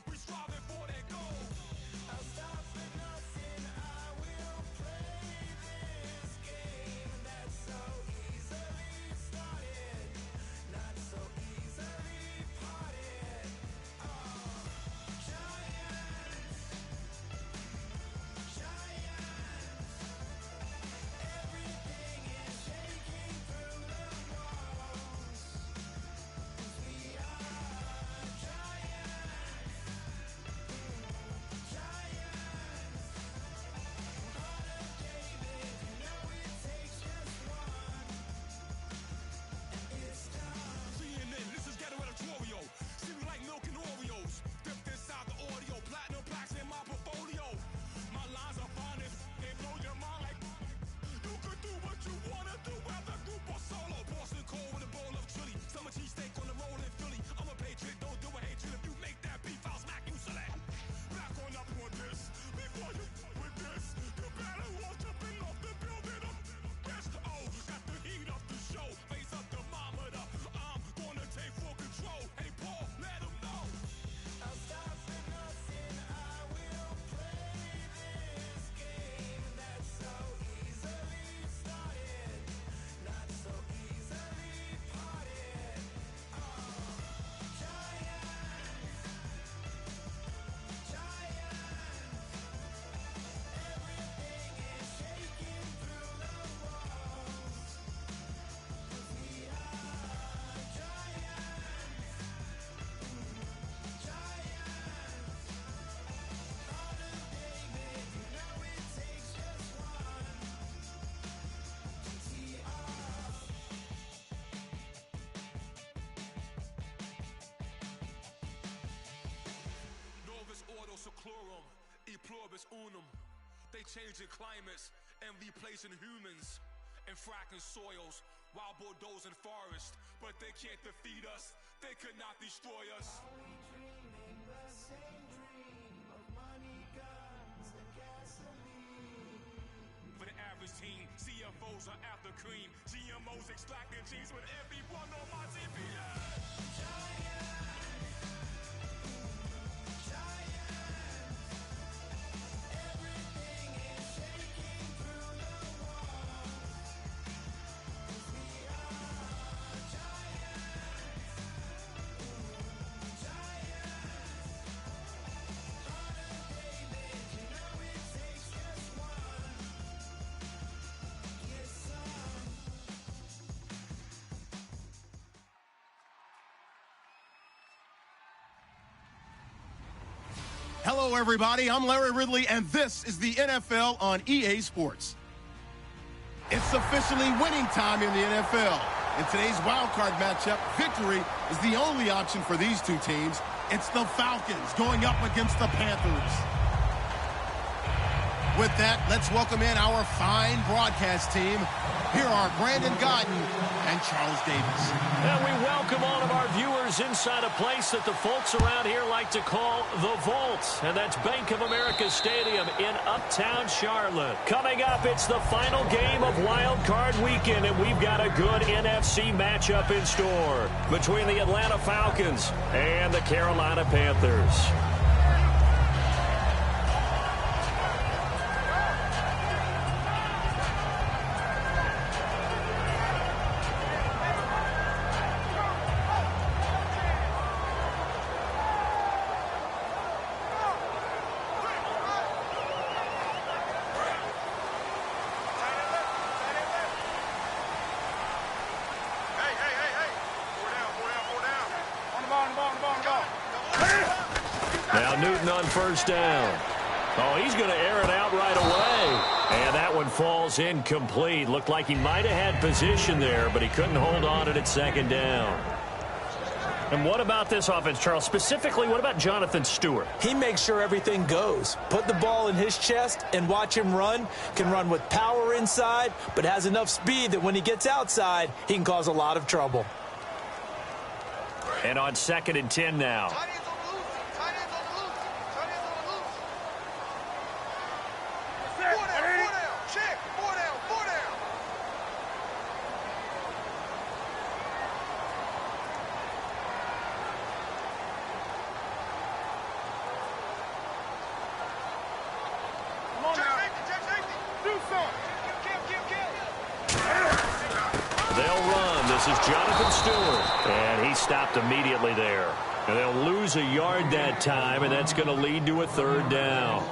We striving for that goal. I'll stop for nothing. I will play this game that's so easily started, not so easily parted. Giants, everything is shaking through the walls. 'Cause we are giants. Seclorum, e pluribus unum. They changing climates and replacing humans and fracking soils while bulldozing forests, but they can't defeat us. They could not destroy us. Are we dreaming the same dream of money, guns, and gasoline? For the average team, CFOs are after cream. GMOs extracting genes with everyone on my TPS. Hello, everybody. I'm Larry Ridley, and this is the NFL on EA Sports. It's officially winning time in the NFL. In today's wildcard matchup, victory is the only option for these two teams. It's the Falcons going up against the Panthers. With that, let's welcome in our fine broadcast team. Here are Brandon Godden and Charles Davis. And we welcome all of our viewers inside a place that the folks around here like to call the Vault. And that's Bank of America Stadium in Uptown Charlotte. Coming up, it's the final game of Wild Card Weekend, and we've got a good NFC matchup in store between the Atlanta Falcons and the Carolina Panthers. Now Newton on first down. Oh, he's going to air it out right away. And that one falls incomplete. Looked like he might have had position there, but he couldn't hold on to it at second down. And what about this offense, Charles? Specifically, what about Jonathan Stewart? He makes sure everything goes. Put the ball in his chest and watch him run. Can run with power inside, but has enough speed that when he gets outside, he can cause a lot of trouble. And on 2nd and 10 now. They'll run. This is Jonathan Stewart. And he stopped immediately there. And they'll lose a yard that time, and that's going to lead to a 3rd down.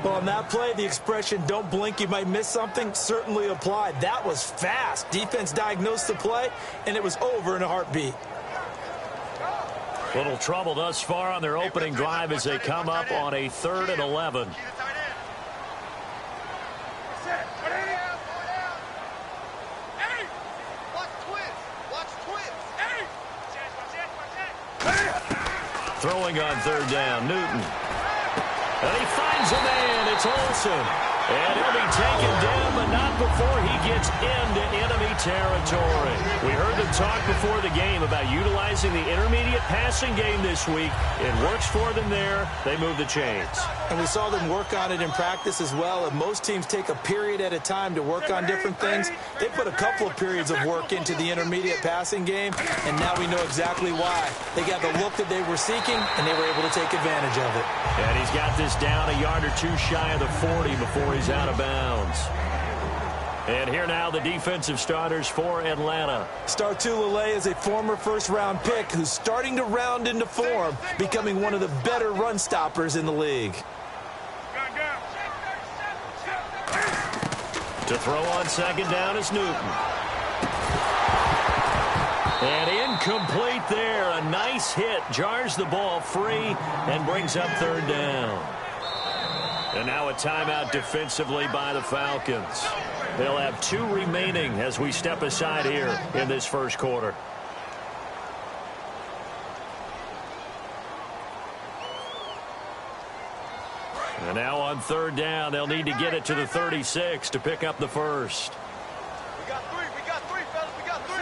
Well, on that play, the expression, don't blink, you might miss something, certainly applied. That was fast. Defense diagnosed the play, and it was over in a heartbeat. Little trouble thus far on their opening drive as they come up on a 3rd and 11. Throwing on 3rd down, Newton. And he finds a man. It's Olsen. And he'll be taken down, but not before he gets into enemy territory. We heard them talk before the game about utilizing the intermediate passing game this week. It works for them there. They move the chains. And we saw them work on it in practice as well. And most teams take a period at a time to work on different things. They put a couple of periods of work into the intermediate passing game, and now we know exactly why. They got the look that they were seeking, and they were able to take advantage of it. And he's got this down a yard or two shy of the 40 before he's out of bounds. And here now the defensive starters for Atlanta. Startulele is a former first-round pick who's starting to round into form, becoming one of the better run stoppers in the league. To throw on 2nd down is Newton. And incomplete there. A nice hit. Jars the ball free and brings up 3rd down. And now a timeout defensively by the Falcons. They'll have 2 remaining as we step aside here in this first quarter. And now on 3rd down, they'll need to get it to the 36 to pick up the first. We got 3, fellas, we got 3.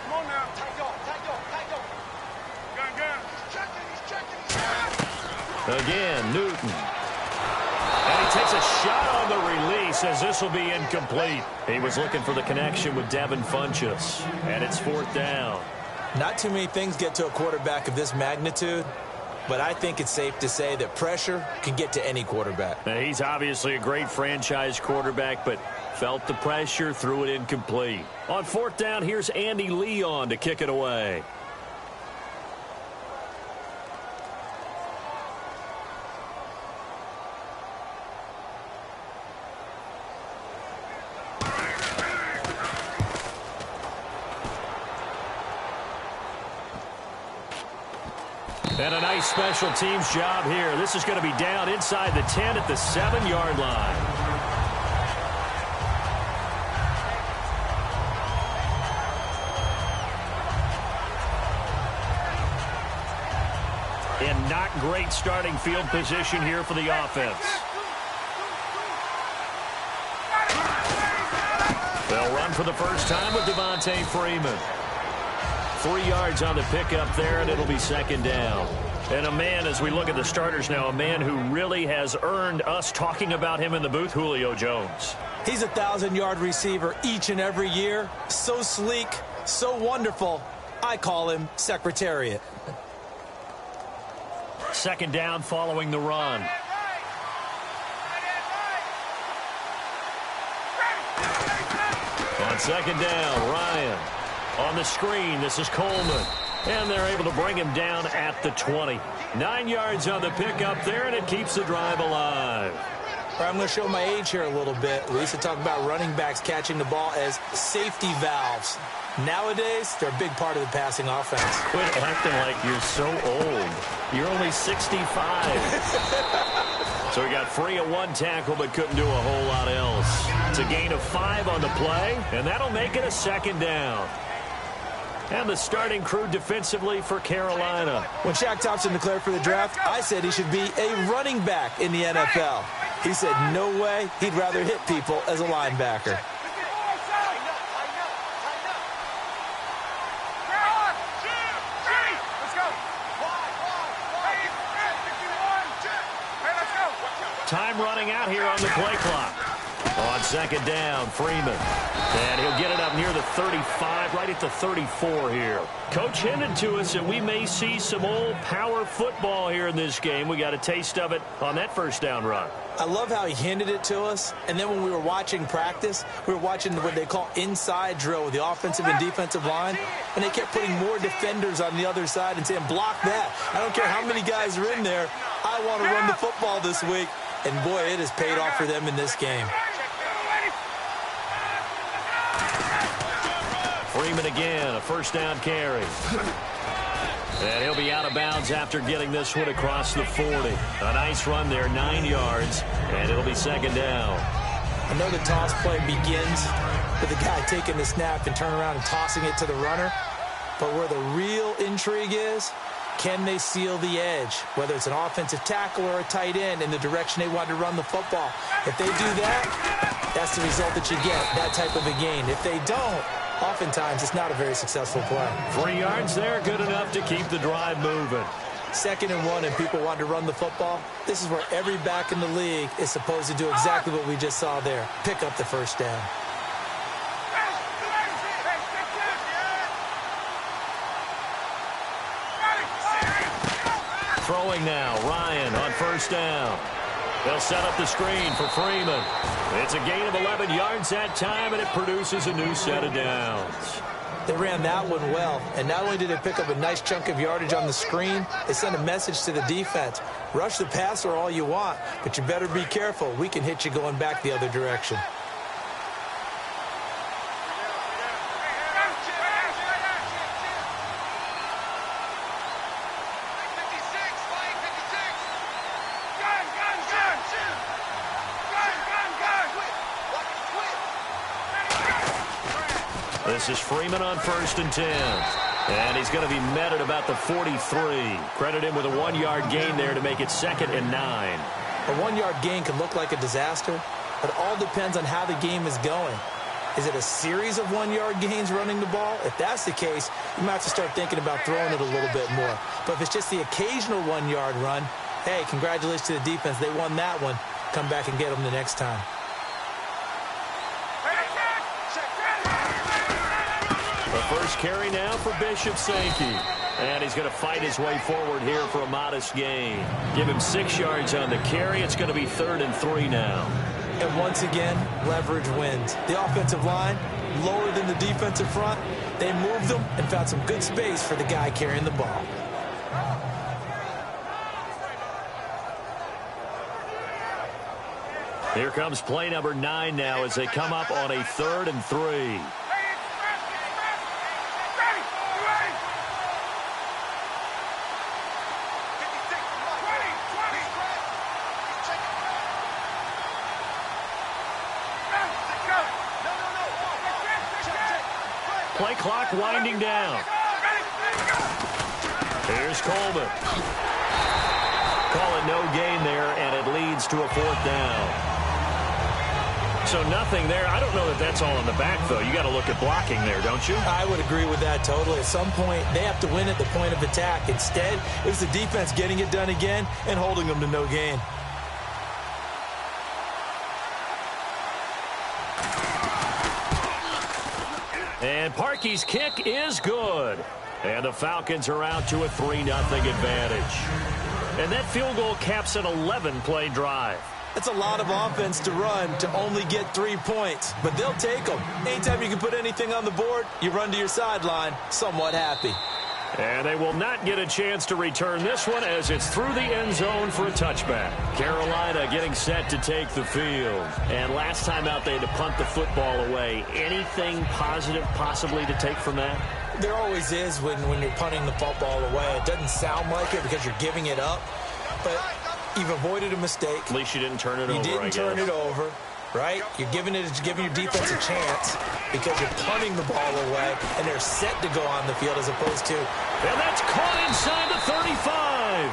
Come on now. Tight go. He's checking. Again, Newton. And he takes a shot on the release as this will be incomplete. He was looking for the connection with Devin Funchess. And it's 4th down. Not too many things get to a quarterback of this magnitude, but I think it's safe to say that pressure can get to any quarterback. Now, he's obviously a great franchise quarterback, but felt the pressure, threw it incomplete. On 4th down, here's Andy Leon to kick it away. And a nice special teams job here. This is going to be down inside the 10 at the 7-yard line. And not great starting field position here for the offense. They'll run for the first time with Devontae Freeman. 3 yards on the pickup there, and it'll be 2nd down. And a man, as we look at the starters now, a man who really has earned us talking about him in the booth, Julio Jones. He's a 1,000-yard receiver each and every year. So sleek, so wonderful. I call him Secretariat. 2nd down following the run. On 2nd down, Ryan. On the screen, this is Coleman. And they're able to bring him down at the 20. 9 yards on the pickup there, and it keeps the drive alive. I'm going to show my age here a little bit. We used to talk about running backs catching the ball as safety valves. Nowadays, they're a big part of the passing offense. Quit acting like you're so old. You're only 65. So he got free of 1 tackle, but couldn't do a whole lot else. It's a gain of 5 on the play, and that'll make it a 2nd down. And the starting crew defensively for Carolina. When Shaq Thompson declared for the draft, I said he should be a running back in the NFL. He said no way, he'd rather hit people as a linebacker. Time running out here on the play clock. On second down, Freeman. And he'll get it up near the 35, right at the 34 here. Coach hinted to us that we may see some old power football here in this game. We got a taste of it on that first down run. I love how he hinted it to us. And then when we were watching practice, we were watching what they call inside drill with the offensive and defensive line. And they kept putting more defenders on the other side and saying, block that. I don't care how many guys are in there. I want to run the football this week. And, boy, it has paid off for them in this game. Freeman again, a first down carry. And he'll be out of bounds after getting this one across the 40. A nice run there, 9 yards, and it'll be second down. I know the toss play begins with the guy taking the snap and turning around and tossing it to the runner. But where the real intrigue is, can they seal the edge, whether it's an offensive tackle or a tight end, in the direction they want to run the football? If they do that, that's the result that you get, that type of a gain. If they don't, oftentimes it's not a very successful play. 3 yards there, good enough to keep the drive moving. 2nd and 1 and people want to run the football. This is where every back in the league is supposed to do exactly what we just saw there, pick up the first down. Throwing now, Ryan on first down. They'll set up the screen for Freeman. It's a gain of 11 yards that time, and it produces a new set of downs. They ran that one well, and not only did they pick up a nice chunk of yardage on the screen, they sent a message to the defense. Rush the passer all you want, but you better be careful. We can hit you going back the other direction. This is Freeman on 1st and 10. And he's going to be met at about the 43. Credit him with a 1-yard gain there to make it 2nd and 9. A 1-yard gain can look like a disaster, but it all depends on how the game is going. Is it a series of 1-yard gains running the ball? If that's the case, you might have to start thinking about throwing it a little bit more. But if it's just the occasional 1-yard run, hey, congratulations to the defense. They won that one. Come back and get them the next time. The first carry now for Bishop Sankey. And he's going to fight his way forward here for a modest gain. Give him 6 yards on the carry. It's going to be 3rd and 3 now. And once again, leverage wins. The offensive line, lower than the defensive front. They moved them and found some good space for the guy carrying the ball. Here comes play number 9 now as they come up on a 3rd and 3. Play clock winding down. Here's Coleman. Call it no gain there, and it leads to a 4th down. So nothing there. I don't know that that's all in the back, though. You got to look at blocking there, don't you? I would agree with that totally. At some point, they have to win at the point of attack. Instead, it was the defense getting it done again and holding them to no gain. And Parkey's kick is good. And the Falcons are out to a 3-0 advantage. And that field goal caps an 11-play drive. That's a lot of offense to run to only get 3 points, but they'll take them. Anytime you can put anything on the board, you run to your sideline somewhat happy. And they will not get a chance to return this one as it's through the end zone for a touchback. Carolina getting set to take the field. And last time out, they had to punt the football away. Anything positive possibly to take from that? There always is when you're punting the football away. It doesn't sound like it because you're giving it up, but you've avoided a mistake. At least you didn't turn it over, You didn't turn it over. right? You're giving your defense a chance because you're punting the ball away, and they're set to go on the field as opposed to... And that's caught inside the 35.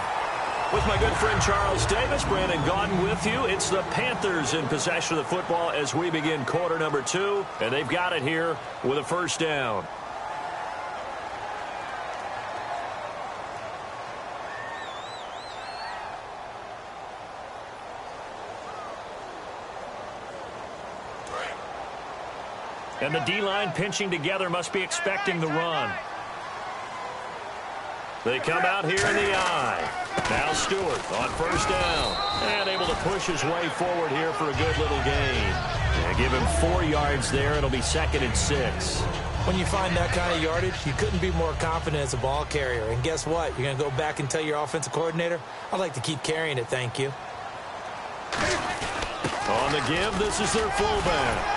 With my good friend Charles Davis, Brandon Gaudin with you. It's the Panthers in possession of the football as we begin quarter number 2, and they've got it here with a first down. And the D-line pinching together, must be expecting the run. They come out here in the I. Now Stewart on first down. And able to push his way forward here for a good little gain. And give him 4 yards there. It'll be 2nd and 6. When you find that kind of yardage, you couldn't be more confident as a ball carrier. And guess what? You're going to go back and tell your offensive coordinator, I'd like to keep carrying it, thank you. On the give, this is their fullback.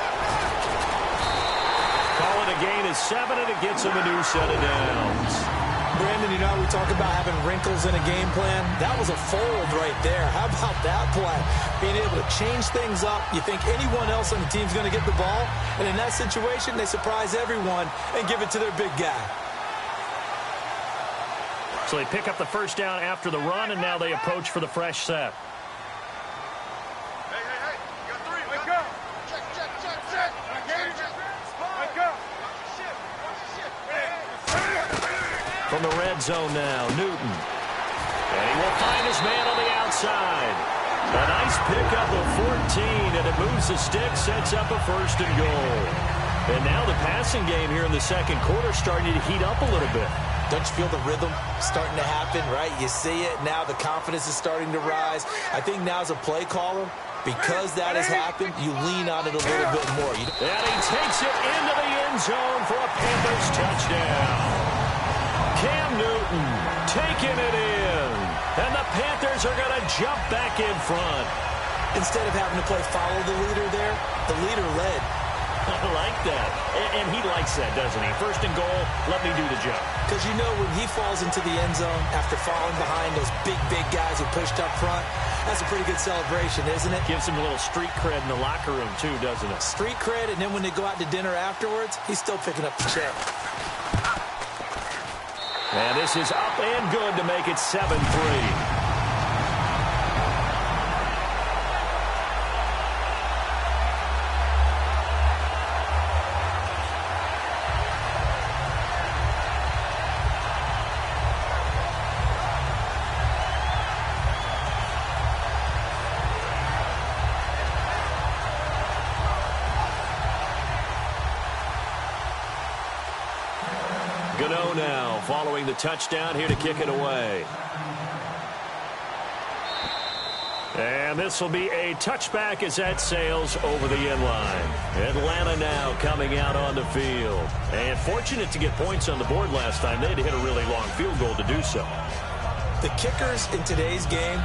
Call it a gain of 7, and it gets him a new set of downs. Brandon, you know, we talk about having wrinkles in a game plan. That was a fold right there. How about that play? Being able to change things up. You think anyone else on the team's going to get the ball, and in that situation, they surprise everyone and give it to their big guy. So they pick up the first down after the run, and now they approach for the fresh set. From the red zone now, Newton. And he will find his man on the outside. A nice pickup of 14, and it moves the stick, sets up a 1st and goal. And now the passing game here in the second quarter starting to heat up a little bit. Don't you feel the rhythm starting to happen, right? You see it. Now the confidence is starting to rise. I think now as a play caller, because that has happened, you lean on it a little bit more. And he takes it into the end zone for a Panthers touchdown. Cam Newton taking it in. And the Panthers are going to jump back in front. Instead of having to play follow the leader there, the leader led. I like that. And he likes that, doesn't he? 1st and goal, let me do the job. Because you know when he falls into the end zone after falling behind those big guys who pushed up front, that's a pretty good celebration, isn't it? Gives him a little street cred in the locker room, too, doesn't it? Street cred, and then when they go out to dinner afterwards, he's still picking up the check. And this is up and good to make it 7-3. Gano now following the touchdown here to kick it away. And this will be a touchback as that sails over the end line. Atlanta now coming out on the field. And fortunate to get points on the board last time. They had to hit a really long field goal to do so. The kickers in today's game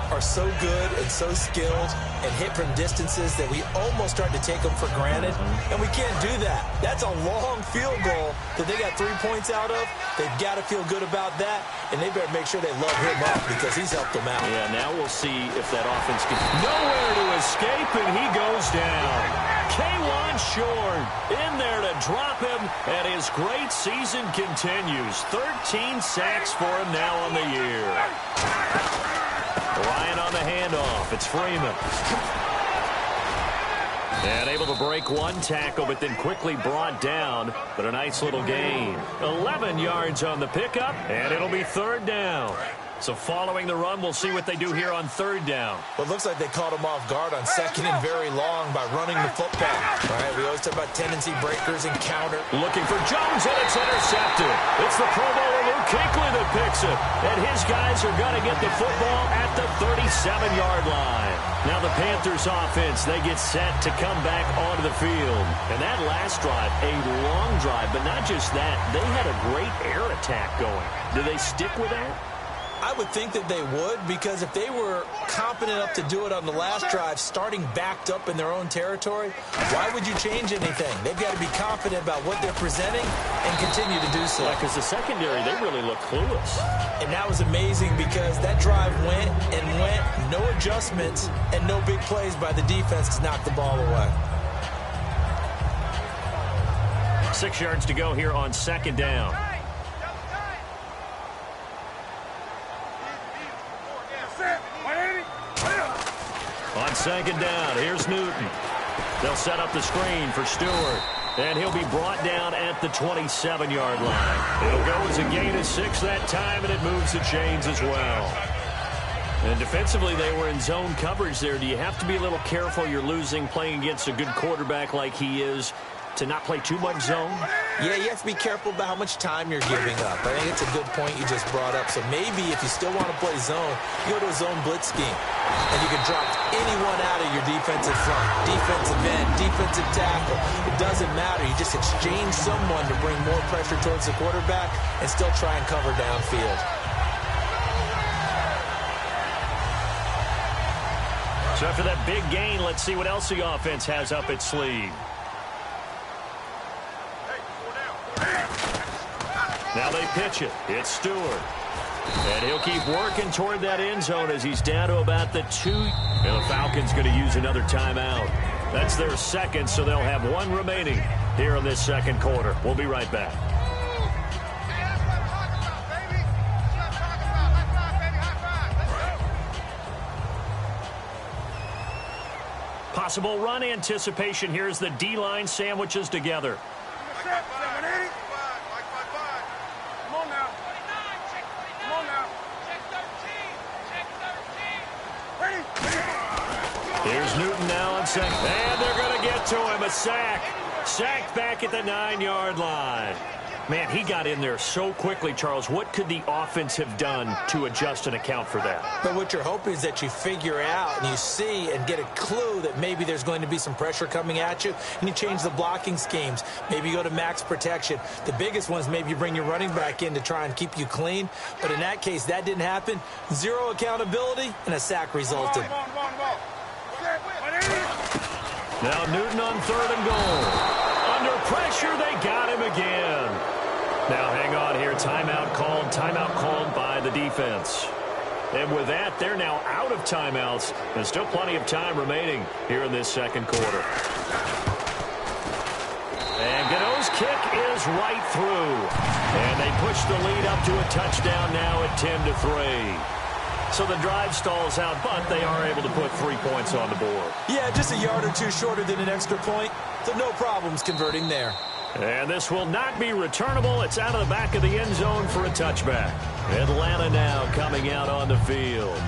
are so good and so skilled and hit from distances that we almost start to take them for granted, and we can't do that. That's a long field goal that they got 3 points out of. They've got to feel good about that, and they better make sure they love him up because he's helped them out. Yeah, now we'll see if that offense can... Nowhere to escape, and he goes down. K'Wan Short in there to drop him, and his great season continues. 13 sacks for him now on the year. Ryan on the handoff. It's Freeman. And able to break one tackle, but then quickly brought down. But a nice little gain. 11 yards on the pickup, and it'll be 3rd down. So following the run, we'll see what they do here on 3rd down. Well, it looks like they caught him off guard on 2nd and very long by running the football. All right, we always talk about tendency breakers and counter. Looking for Jones, and it's intercepted. It's the Pro Bowler Luke Kuechly that picks it. And his guys are going to get the football at the 37-yard line. Now the Panthers offense, they get set to come back onto the field. And that last drive, a long drive, but not just that. They had a great air attack going. Do they stick with that? I would think that they would, because if they were competent enough to do it on the last drive, starting backed up in their own territory, why would you change anything? They've got to be confident about what they're presenting and continue to do so. Yeah, because the secondary, they really look clueless. And that was amazing because that drive went and went, no adjustments, and no big plays by the defense to knock the ball away. 6 yards to go here on second down. On second down, here's Newton. They'll set up the screen for Stewart. And he'll be brought down at the 27-yard line. It'll go as a gain of 6 that time, and it moves the chains as well. And defensively, they were in zone coverage there. Do you have to be a little careful? You're losing, playing against a good quarterback like he is, to not play too much zone? Yeah, you have to be careful about how much time you're giving up. I think it's a good point you just brought up. So maybe if you still want to play zone, you go to a zone blitz scheme. And you can drop anyone out of your defensive front, defensive end, defensive tackle. It doesn't matter. You just exchange someone to bring more pressure towards the quarterback and still try and cover downfield. So after that big gain, let's see what else the offense has up its sleeve. Now they pitch it. It's Stewart. And he'll keep working toward that end zone as he's down to about the 2. And the Falcons going to use another timeout. That's their second, so they'll have 1 remaining here in this second quarter. We'll be right back. Possible run anticipation. Here's the D-line sandwiches together. Here's Newton now on second. And they're going to get to him. A sack. Sacked back at the 9-yard line. Man, he got in there so quickly, Charles. What could the offense have done to adjust and account for that? But what you're hoping is that you figure out and you see and get a clue that maybe there's going to be some pressure coming at you, and you change the blocking schemes. Maybe you go to max protection. The biggest one is maybe you bring your running back in to try and keep you clean. But in that case, that didn't happen. 0 accountability, and a sack resulted. Now Newton on 3rd and goal. Under pressure, they got him again. Now hang on here. Timeout called by the defense. And with that, they're now out of timeouts. There's still plenty of time remaining here in this second quarter. And Gano's kick is right through. And they push the lead up to a touchdown now at 10-3. So the drive stalls out, but they are able to put 3 points on the board. Yeah, just a yard or two shorter than an extra point, so no problems converting there. And this will not be returnable. It's out of the back of the end zone for a touchback. Atlanta now coming out on the field.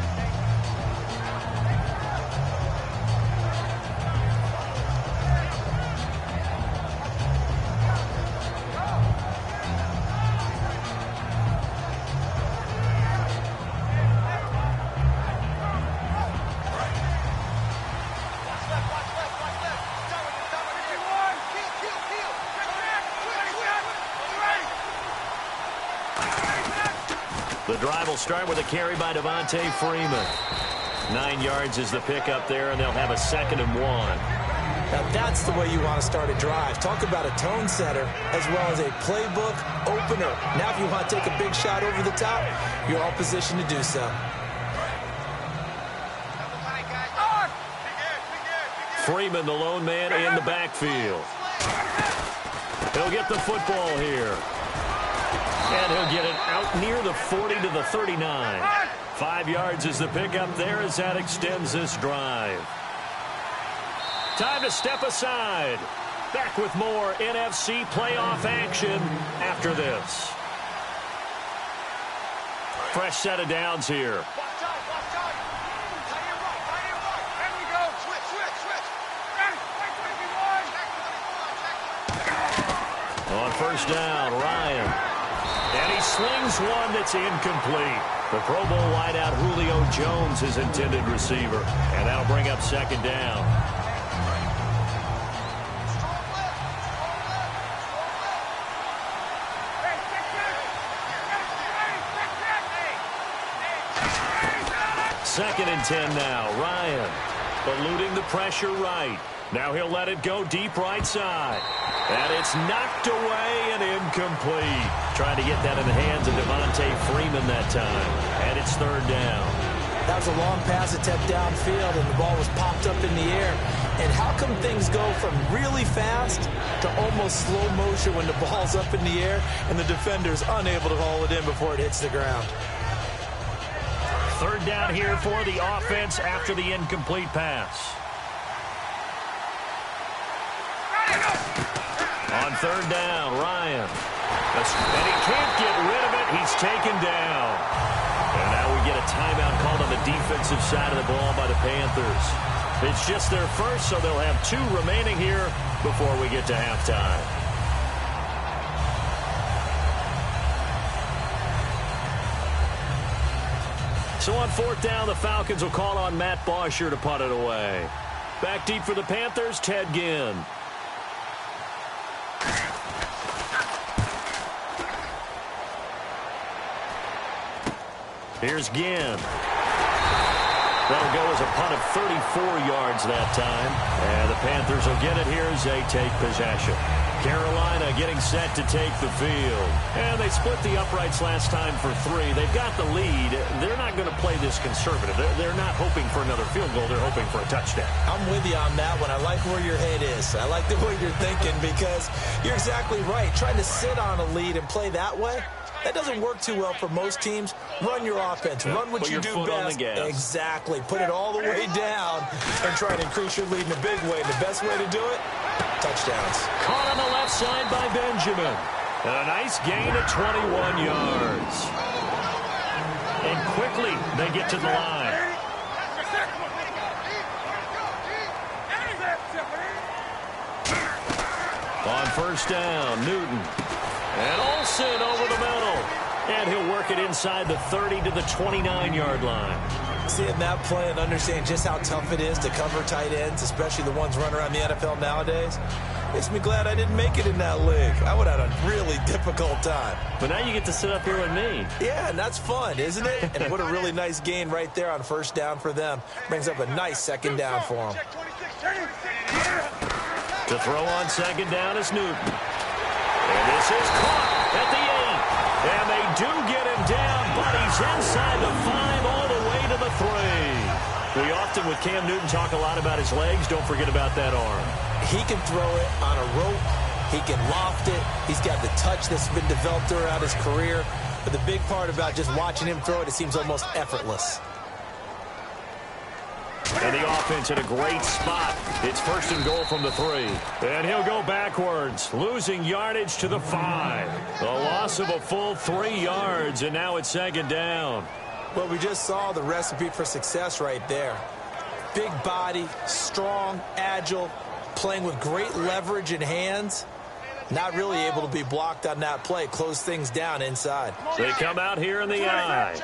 The drive will start with a carry by Devontae Freeman. 9 yards is the pickup there, and they'll have a 2nd and 1. Now that's the way you want to start a drive. Talk about a tone setter as well as a playbook opener. Now if you want to take a big shot over the top, you're all positioned to do so. Freeman, the lone man in the backfield. He'll get the football here. And he'll get it out near the 40 to the 39. 5 yards is the pickup there as that extends this drive. Time to step aside. Back with more NFC playoff action after this. Fresh set of downs here. On first down, Ryan. And he slings one that's incomplete. The Pro Bowl wideout Julio Jones is intended receiver. And that'll bring up 2nd down. 2nd and 10 now. Ryan eluding the pressure right. Now he'll let it go deep right side. And it's knocked away and incomplete. Trying to get that in the hands of Devontae Freeman that time. And it's 3rd down. That was a long pass attempt downfield, and the ball was popped up in the air. And how come things go from really fast to almost slow motion when the ball's up in the air and the defender's unable to haul it in before it hits the ground? 3rd down here for the offense after the incomplete pass. On 3rd down, Ryan. And he can't get rid of it. He's taken down. And now we get a timeout called on the defensive side of the ball by the Panthers. It's just their first, so they'll have 2 remaining here before we get to halftime. So on 4th down, the Falcons will call on Matt Bosher to punt it away. Back deep for the Panthers, Ted Ginn. Here's Ginn. That'll go as a punt of 34 yards that time. And the Panthers will get it here as they take possession. Carolina getting set to take the field. And they split the uprights last time for 3. They've got the lead. They're not going to play this conservative. They're not hoping for another field goal. They're hoping for a touchdown. I'm with you on that one. I like where your head is. I like the way you're thinking because you're exactly right. Trying to sit on a lead and play that way, that doesn't work too well for most teams. Run your offense. Run what you do best. Exactly. Put it all the way down and try to increase your lead in a big way. And the best way to do it, touchdowns. Caught on the left side by Benjamin. And a nice gain of 21 yards. And quickly they get to the line. On 1st down, Newton. And Olsen over the middle. And he'll work it inside the 30 to the 29-yard line. Seeing that play and understanding just how tough it is to cover tight ends, especially the ones running around the NFL nowadays, makes me glad I didn't make it in that league. I would have had a really difficult time. But now you get to sit up here with me. Yeah, and that's fun, isn't it? And what a really nice gain right there on 1st down for them. Brings up a nice 2nd down for them. To throw on 2nd down is Newton. And this is caught at the 8. And they do get him down, but he's inside the 5 all the way to the 3. We often, with Cam Newton, talk a lot about his legs. Don't forget about that arm. He can throw it on a rope. He can loft it. He's got the touch that's been developed throughout his career. But the big part about just watching him throw it, it seems almost effortless. And the offense in a great spot. It's 1st and goal from the 3. And he'll go backwards, losing yardage to the 5. A loss of a full 3 yards, and now it's 2nd down. Well, we just saw the recipe for success right there. Big body, strong, agile, playing with great leverage in hands. Not really able to be blocked on that play. Close things down inside. They come out here in the eye.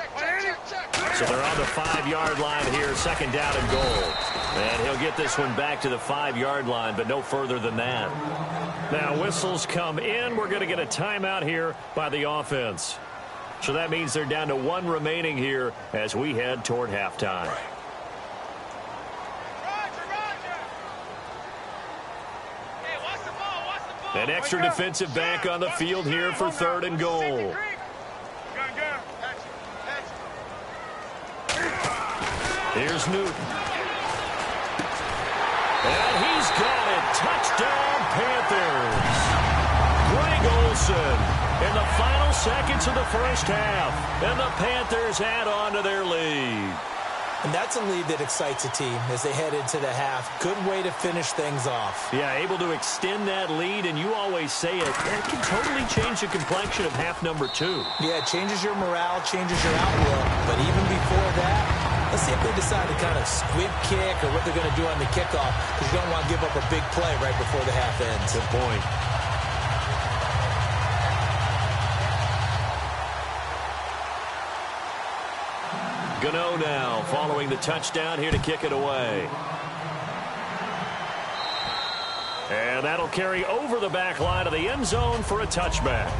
So they're on the 5-yard line here, 2nd down and goal. And he'll get this one back to the 5-yard line, but no further than that. Now whistles come in. We're going to get a timeout here by the offense. So that means they're down to 1 remaining here as we head toward halftime. An extra defensive back on the field here for 3rd and goal. Here's Newton. And he's got it. Touchdown, Panthers. Greg Olsen in the final seconds of the 1st half. And the Panthers add on to their lead. And that's a lead that excites a team as they head into the half. Good way to finish things off. Yeah, able to extend that lead, and you always say it, that can totally change the complexion of half number 2. Yeah, it changes your morale, changes your outlook. But even before that, let's see if they decide to kind of squib kick or what they're going to do on the kickoff, because you don't want to give up a big play right before the half ends. Good point. Gano now following the touchdown here to kick it away. And that'll carry over the back line of the end zone for a touchback.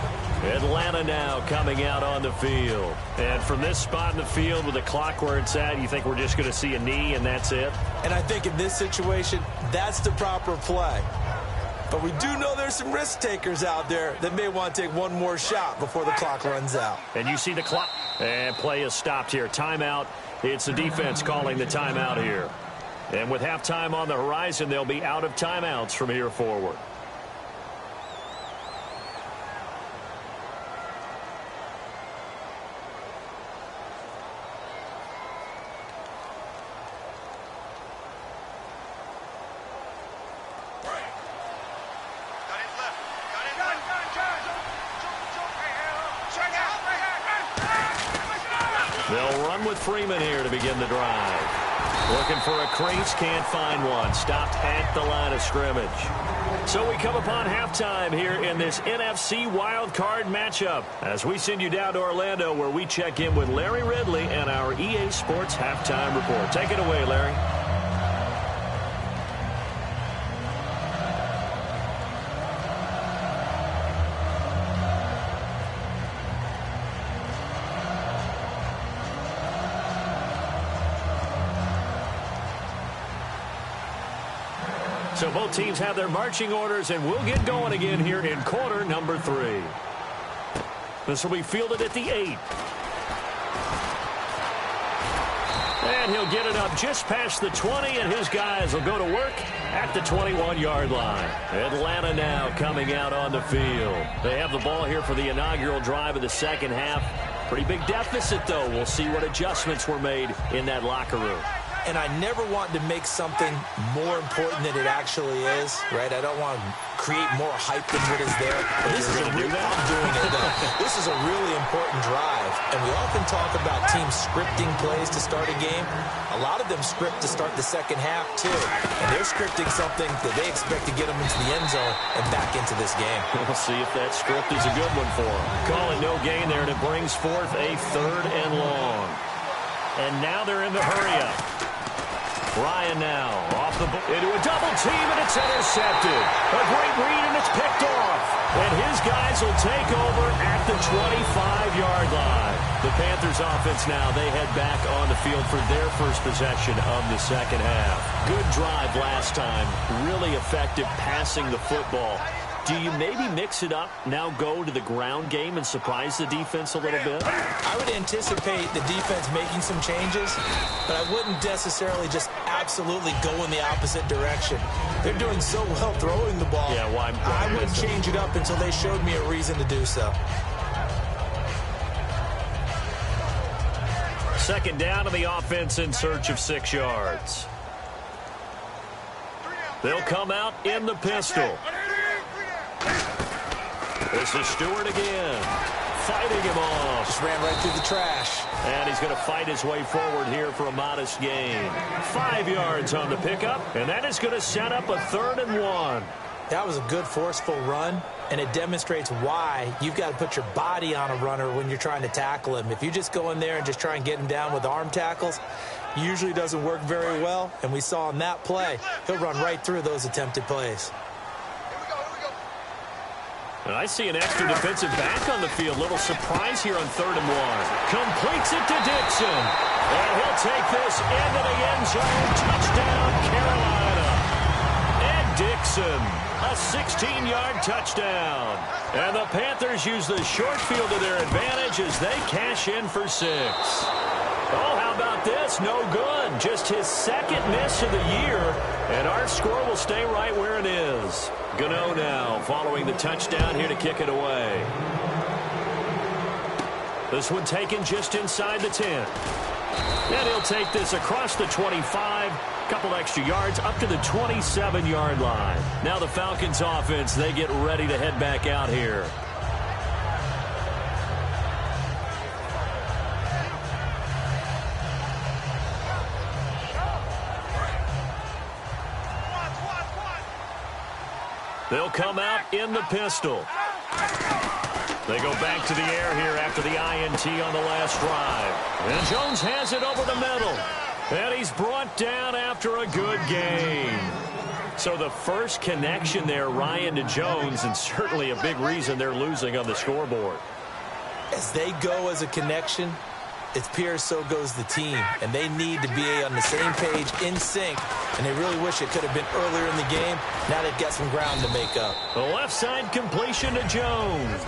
Atlanta now coming out on the field. And from this spot in the field with the clock where it's at, you think we're just going to see a knee and that's it? And I think in this situation, that's the proper play. But we do know there's some risk takers out there that may want to take one more shot before the clock runs out. And you see the clock. And play is stopped here. Timeout. It's the defense calling the timeout here. And with halftime on the horizon, they'll be out of timeouts from here forward. They'll run with Freeman here to begin the drive. Looking for a crease, can't find one. Stopped at the line of scrimmage. So we come upon halftime here in this NFC wildcard matchup as we send you down to Orlando where we check in with Larry Ridley and our EA Sports halftime report. Take it away, Larry. So both teams have their marching orders, and we'll get going again here in quarter number 3. This will be fielded at the 8. And he'll get it up just past the 20, and his guys will go to work at the 21-yard line. Atlanta now coming out on the field. They have the ball here for the inaugural drive of the second half. Pretty big deficit, though. We'll see what adjustments were made in that locker room. And I never want to make something more important than it actually is, right? I don't want to create more hype than what is there. But this is I'm doing it, though. This is a really important drive. And we often talk about teams scripting plays to start a game. A lot of them script to start the second half, too. And they're scripting something that they expect to get them into the end zone and back into this game. We'll see if that script is a good one for them. Calling no gain there, and it brings forth a 3rd and long. And now they're in the hurry-up. Ryan now off the into a double team, and it's intercepted. A great read, and it's picked off. And his guys will take over at the 25-yard line. The Panthers offense now, they head back on the field for their first possession of the second half. Good drive last time. Really effective passing the football. Do you maybe mix it up, now go to the ground game and surprise the defense a little bit? I would anticipate the defense making some changes, but I wouldn't necessarily just absolutely go in the opposite direction. They're doing so well throwing the ball. Yeah, why I wouldn't change it up until they showed me a reason to do so. Second down to the offense in search of 6 yards. They'll come out in the pistol. This is Stewart again. Fighting him off. Just ran right through the trash. And he's going to fight his way forward here for a modest gain. 5 yards on the pickup, and that is going to set up a 3rd and 1. That was a good, forceful run, and it demonstrates why you've got to put your body on a runner when you're trying to tackle him. If you just go in there and just try and get him down with arm tackles, usually doesn't work very well, and we saw in that play, he'll run right through those attempted plays. And I see an extra defensive back on the field. Little surprise here on 3rd and 1. Completes it to Dixon. And he'll take this into the end zone. Touchdown, Carolina. Ed Dixon, a 16-yard touchdown. And the Panthers use the short field to their advantage as they cash in for 6. Oh, how about this? No good. Just his 2nd miss of the year. And our score will stay right where it is. Gano now following the touchdown here to kick it away. This one taken just inside the 10. And he'll take this across the 25. Couple extra yards up to the 27-yard line. Now the Falcons offense, they get ready to head back out here. They'll come out in the pistol. They go back to the air here after the INT on the last drive. And Jones has it over the middle. And he's brought down after a good gain. So the first connection there, Ryan to Jones, and certainly a big reason they're losing on the scoreboard. As they go as a connection, it's Pierce, so goes the team. And they need to be on the same page, in sync. And they really wish it could have been earlier in the game. Now they've got some ground to make up. The left side completion to Jones.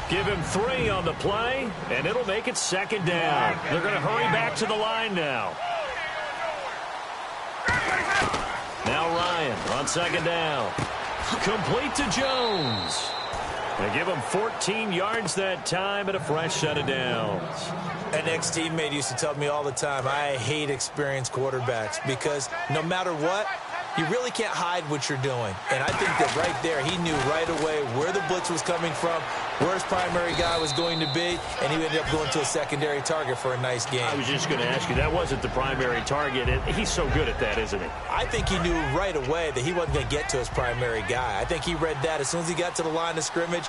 Give him 3 on the play, and it'll make it second down. They're going to hurry back to the line now. Now Ryan on second down. Complete to Jones. They give him 14 yards that time and a fresh set of downs. An ex-teammate used to tell me all the time, I hate experienced quarterbacks because no matter what, you really can't hide what you're doing. And I think that right there, he knew right away where the blitz was coming from, where his primary guy was going to be, and he ended up going to a secondary target for a nice game. I was just going to ask you, that wasn't the primary target. He's so good at that, isn't he? I think he knew right away that he wasn't going to get to his primary guy. I think he read that as soon as he got to the line of scrimmage,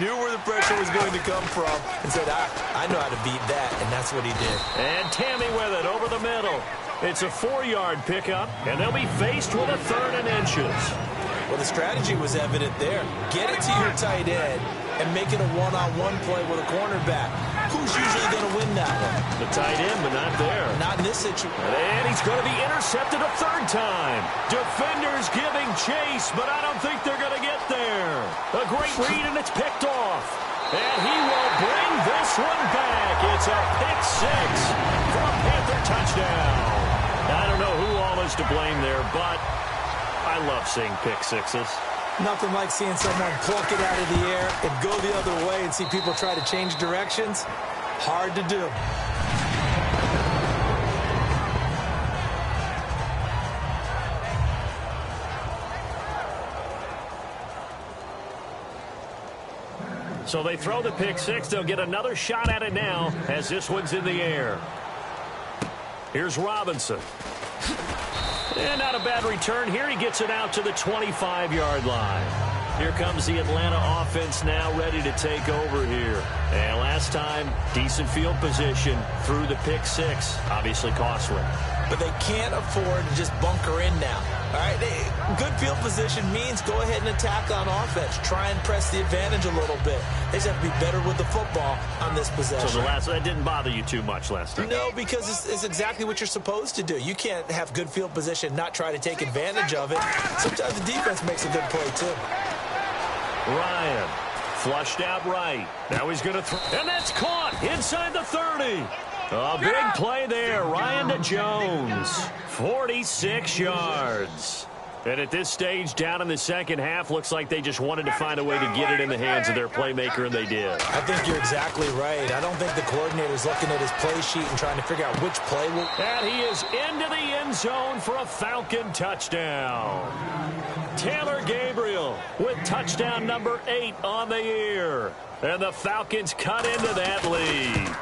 knew where the pressure was going to come from, and said, I know how to beat that, and that's what he did. And Tammy with it over the middle. It's a 4-yard pickup, and they'll be faced with a 3rd and inches. Well, the strategy was evident there. Get it to your tight end and make it a one-on-one play with a cornerback. Who's usually going to win that one? The tight end, but not there. Not in this situation. And he's going to be intercepted a 3rd time. Defenders giving chase, but I don't think they're going to get there. A great read, and it's picked off. And he will bring this one back. It's a pick 6 for a Panther touchdown. I don't know who all is to blame there, but I love seeing pick 6s. Nothing like seeing someone pluck it out of the air and go the other way and see people try to change directions. Hard to do. So they throw the pick 6. They'll get another shot at it now as this one's in the air. Here's Robinson. And not a bad return here. He gets it out to the 25-yard line. Here comes the Atlanta offense now ready to take over here. And last time, decent field position through the pick 6. Obviously costly. But they can't afford to just bunker in now. All right, good field position means go ahead and attack on offense. Try and press the advantage a little bit. They just have to be better with the football on this possession. So that didn't bother you too much last time? No, because it's exactly what you're supposed to do. You can't have good field position, not try to take advantage of it. Sometimes the defense makes a good play, too. Ryan flushed out right. Now he's going to throw. And that's caught inside the 30. A big play there. Ryan to Jones. 46 yards. And at this stage, down in the second half, looks like they just wanted to find a way to get it in the hands of their playmaker, and they did. I think you're exactly right. I don't think the coordinator's looking at his play sheet and trying to figure out which play will... And he is into the end zone for a Falcon touchdown. Taylor Gabriel with touchdown number 8 on the year. And the Falcons cut into that lead.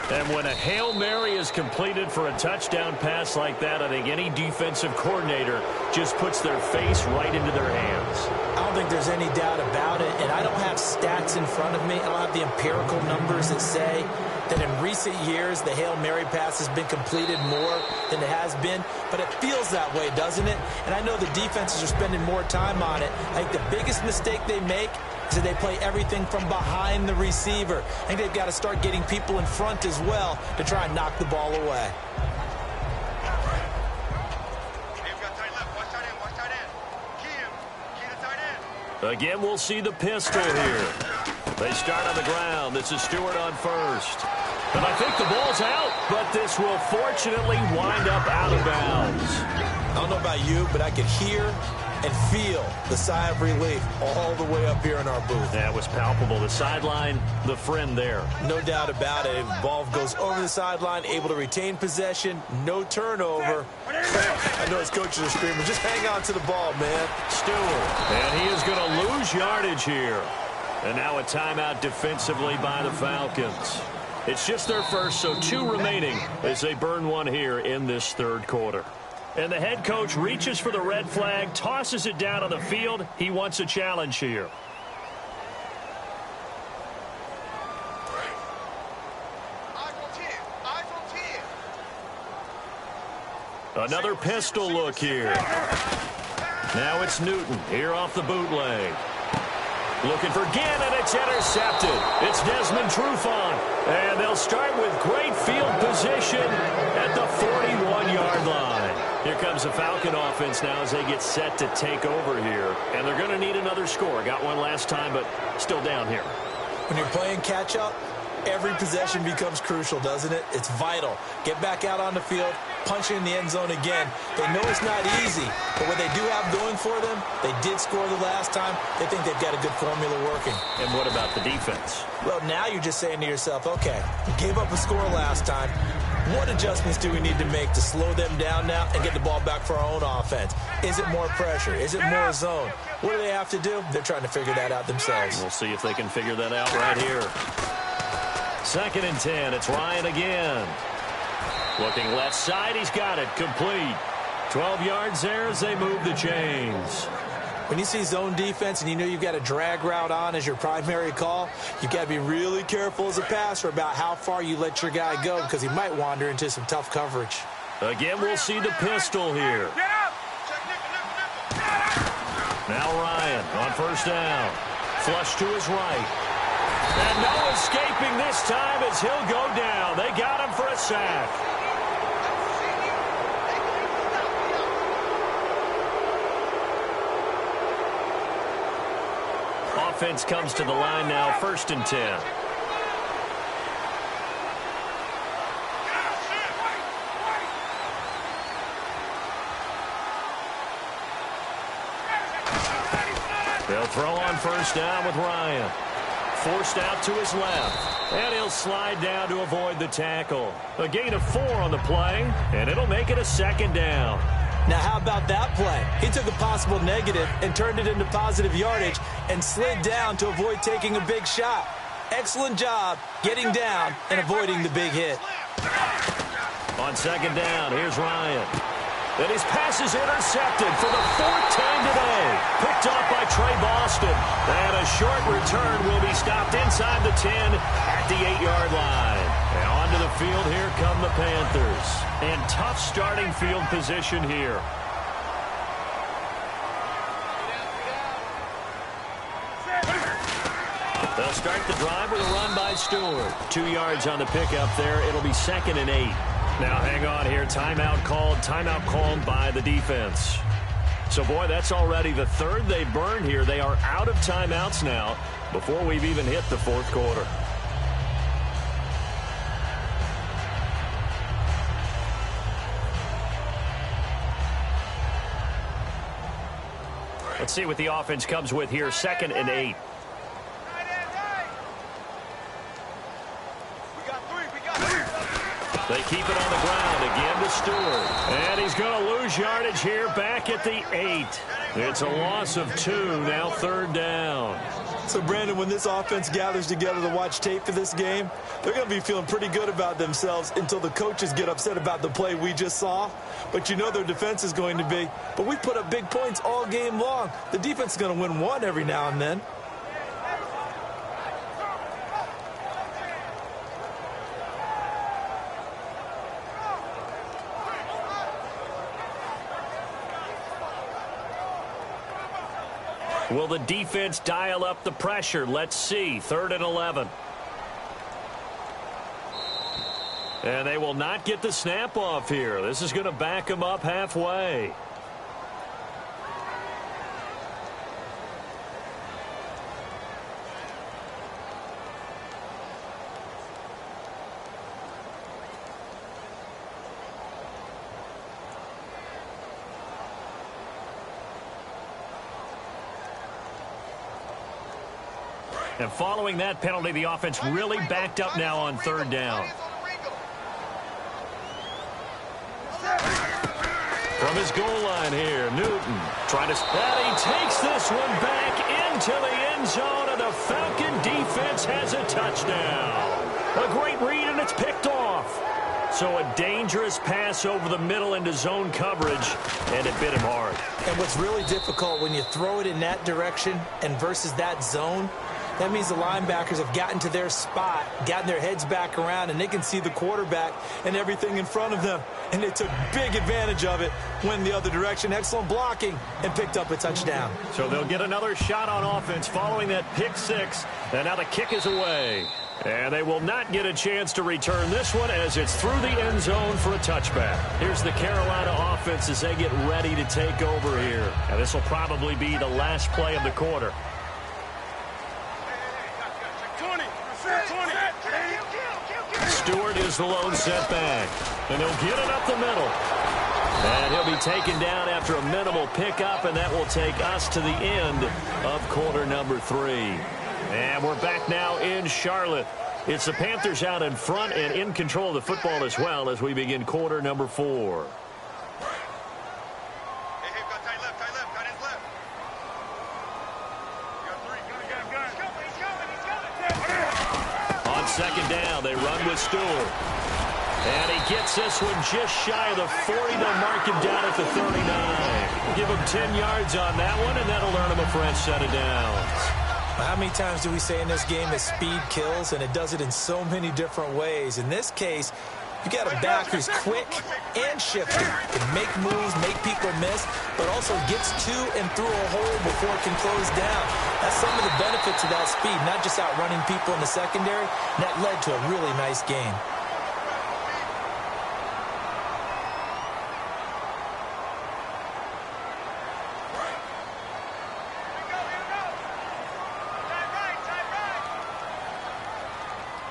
And when a Hail Mary is completed for a touchdown pass like that, I think any defensive coordinator just puts their face right into their hands. I don't think there's any doubt about it, and I don't have stats in front of me. I don't have the empirical numbers that say that in recent years the Hail Mary pass has been completed more than it has been, but it feels that way, doesn't it? And I know the defenses are spending more time on it. I think the biggest mistake they make is that they play everything from behind the receiver. I think they've got to start getting people in front as well to try and knock the ball away. Again, we'll see the pistol here. They start on the ground. This is Stewart on first. And I think the ball's out, but this will fortunately wind up out of bounds. I don't know about you, but I could hear and feel the sigh of relief all the way up here in our booth. That was palpable. The sideline, the friend there. No doubt about it. Ball goes over the sideline, able to retain possession, no turnover. I know his coaches are screaming, just hang on to the ball, man. Stewart. And he is going to lose yardage here. And now a timeout defensively by the Falcons. It's just their first, so 2 remaining as they burn one here in this third quarter. And the head coach reaches for the red flag, tosses it down on the field. He wants a challenge here. Another pistol look here. Now it's Newton here off the bootleg. Looking for Ginn, and it's intercepted. It's Desmond Trufant. And they'll start with great field position at the 41-yard line. Here comes the Falcon offense now as they get set to take over here. And they're going to need another score. Got one last time, but still down here. When you're playing catch-up, every possession becomes crucial, doesn't it? It's vital. Get back out on the field, punch in the end zone again. They know it's not easy, but what they do have going for them, they did score the last time. They think they've got a good formula working. And what about the defense? Well, now you're just saying to yourself, okay, we gave up a score last time. What adjustments do we need to make to slow them down now and get the ball back for our own offense? Is it more pressure? Is it more zone? What do they have to do? They're trying to figure that out themselves. We'll see if they can figure that out right here. 2nd and 10. It's Ryan again. Looking left side. He's got it. Complete. 12 yards there as they move the chains. When you see zone defense and you know you've got a drag route on as your primary call, you've got to be really careful as a passer about how far you let your guy go because he might wander into some tough coverage. Again, we'll see the pistol here. Now Ryan on 1st down. Flush to his right. And no escaping this time as he'll go down. They got him for a sack. Offense comes to the line now, 1st and 10. They'll throw on 1st down with Ryan. Forced out to his left. And he'll slide down to avoid the tackle. A gain of 4 on the play, and it'll make it a 2nd down. Now, how about that play? He took a possible negative and turned it into positive yardage and slid down to avoid taking a big shot. Excellent job getting down and avoiding the big hit. On 2nd down, here's Ryan. And his pass is intercepted for the 4th time today. Picked off by Trey Boston. And a short return will be stopped inside the 10 at the 8-yard line. And onto the field, here come the Panthers. And tough starting field position here. They'll start the drive with a run by Stewart. 2 yards on the pickup there. It'll be 2nd and 8. Now hang on here. Timeout called by the defense. So, boy, that's already the 3rd they burned here. They are out of timeouts now before we've even hit the 4th quarter. Let's see what the offense comes with here. 2nd and 8. They keep it on the ground again to Stewart. And he's going to lose yardage here back at the 8. It's a loss of 2, now 3rd down. So, Brandon, when this offense gathers together to watch tape for this game, they're going to be feeling pretty good about themselves until the coaches get upset about the play we just saw. But you know their defense is going to be. But we put up big points all game long. The defense is going to win one every now and then. Will the defense dial up the pressure? Let's see. 3rd and 11. And they will not get the snap off here. This is going to back them up halfway. And following that penalty, the offense really backed up now on 3rd down. From his goal line here, Newton trying to... And he takes this one back into the end zone, and the Falcon defense has a touchdown. A great read, and it's picked off. So a dangerous pass over the middle into zone coverage, and it bit him hard. And what's really difficult when you throw it in that direction and versus that zone, That means the linebackers have gotten to their spot, gotten their heads back around, and they can see the quarterback and everything in front of them. And they took big advantage of it, went the other direction, excellent blocking, and picked up a touchdown. So they'll get another shot on offense following that pick six, and now the kick is away. And they will not get a chance to return this one as it's through the end zone for a touchback. Here's the Carolina offense as they get ready to take over here. And this will probably be the last play of the quarter. 20. Stewart is the lone setback. And he'll get it up the middle. And he'll be taken down after a minimal pickup, and that will take us to the end of quarter number 3. And we're back now in Charlotte. It's the Panthers out in front and in control of the football as well as we begin quarter number 4. On second down, they run with Stewart. And he gets this one just shy of the 40. They'll mark him down at the 39. Give him 10 yards on that one, and that'll earn him a fresh set of downs. How many times do we say in this game that speed kills, and it does it in so many different ways? In this case, you got a back who's quick and shifty, can make moves, make people miss, but also gets to and through a hole before it can close down. That's some of the benefits of that speed, not just outrunning people in the secondary. And that led to a really nice game.